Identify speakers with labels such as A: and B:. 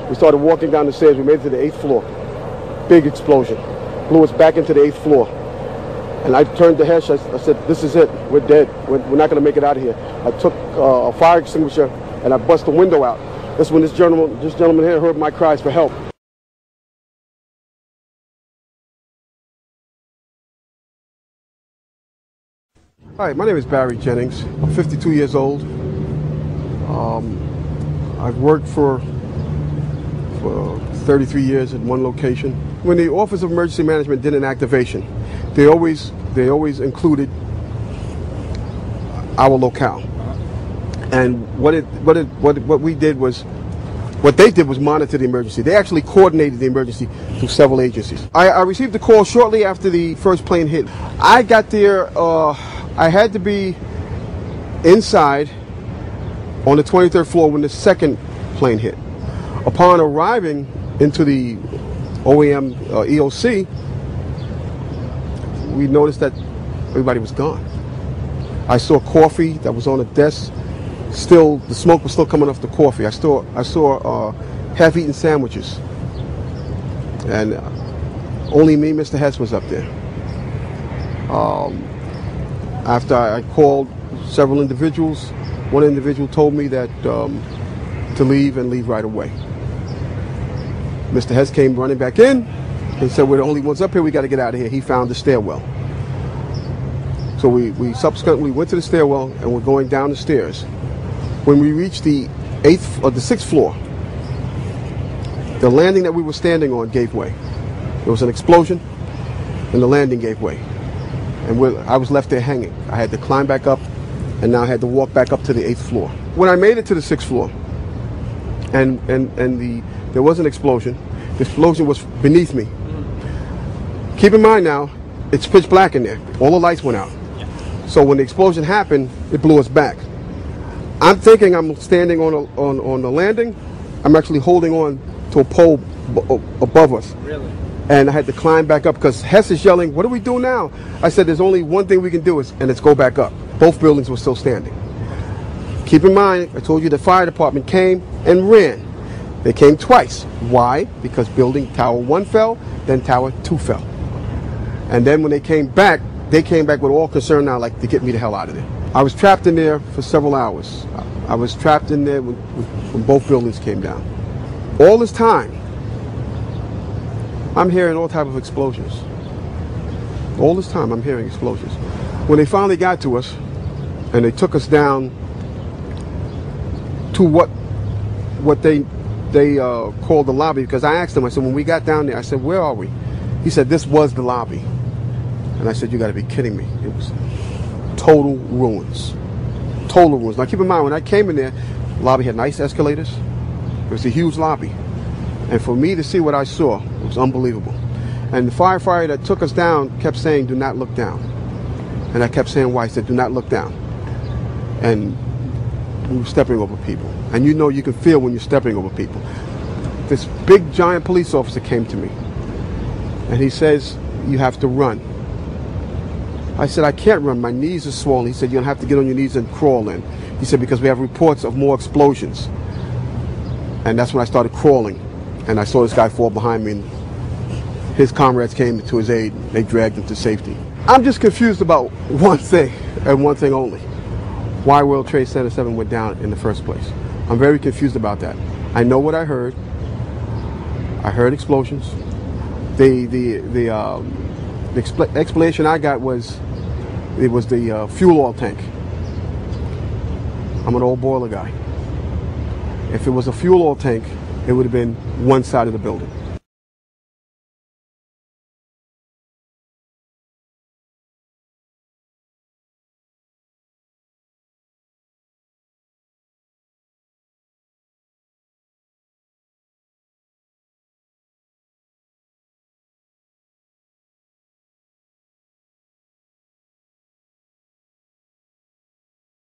A: We started walking down the stairs. We made it to the 8th floor. Big explosion. Blew us back into the 8th floor. And I turned to Hesh. I said, this is it. We're dead. We're not going to make it out of here. I took a fire extinguisher and I bust the window out. That's when this gentleman here heard my cries for help. Hi, my name is Barry Jennings. I'm 52 years old. I've worked for 33 years at one location. When the Office of Emergency Management did an activation, they always included our locale. And what they did was monitor the emergency. They actually coordinated the emergency through several agencies. I received the call shortly after the first plane hit. I got there. I had to be inside on the 23rd floor when the second plane hit. Upon arriving into the OEM EOC, we noticed that everybody was gone. I saw coffee that was on the desk. Still, the smoke was still coming off the coffee. I saw half-eaten sandwiches, and only me, Mr. Hess, was up there. After I called several individuals, one individual told me that to leave and leave right away. Mr. Hess came running back in and said, we're the only ones up here, we got to get out of here. He found the stairwell. So we subsequently went to the stairwell and we're going down the stairs. When we reached the 6th floor, the landing that we were standing on gave way. There was an explosion and the landing gave way. And I was left there hanging. I had to climb back up, and now I had to walk back up to the 8th floor. When I made it to the 6th floor, and there was an explosion. The explosion was beneath me. Keep in mind now, it's pitch black in there. All the lights went out. So when the explosion happened, it blew us back. I'm thinking I'm standing on the landing. I'm actually holding on to a pole above us. Really? And I had to climb back up because Hess is yelling, what do we do now? I said, there's only one thing we can do, and it's go back up. Both buildings were still standing. Keep in mind, I told you the fire department came and ran. They came twice. Why? Because building Tower 1 fell, then Tower 2 fell. And then when they came back with all concern now, like, to get me the hell out of there. I was trapped in there for several hours. I was trapped in there when both buildings came down. All this time, I'm hearing all types of explosions. All this time, I'm hearing explosions. When they finally got to us, and they took us down to what they called the lobby, because I asked them, I said, when we got down there, I said, where are we? He said, this was the lobby. And I said, you got to be kidding me. It was total ruins. Total ruins. Now keep in mind, when I came in there, the lobby had nice escalators. It was a huge lobby. And for me to see what I saw, it was unbelievable. And the firefighter that took us down kept saying, do not look down. And I kept saying why. He said, do not look down. And we were stepping over people. And you know, you can feel when you're stepping over people. This big giant police officer came to me. And he says, you have to run. I said, I can't run. My knees are swollen. He said, you're going to have to get on your knees and crawl in. He said, because we have reports of more explosions. And that's when I started crawling. And I saw this guy fall behind me, and his comrades came to his aid. They dragged him to safety. I'm just confused about one thing, and one thing only. Why World Trade Center 7 went down in the first place. I'm very confused about that. I know what I heard. I heard explosions. The explanation I got was, it was the fuel oil tank. I'm an old boiler guy. If it was a fuel oil tank, it would have been one side of the building.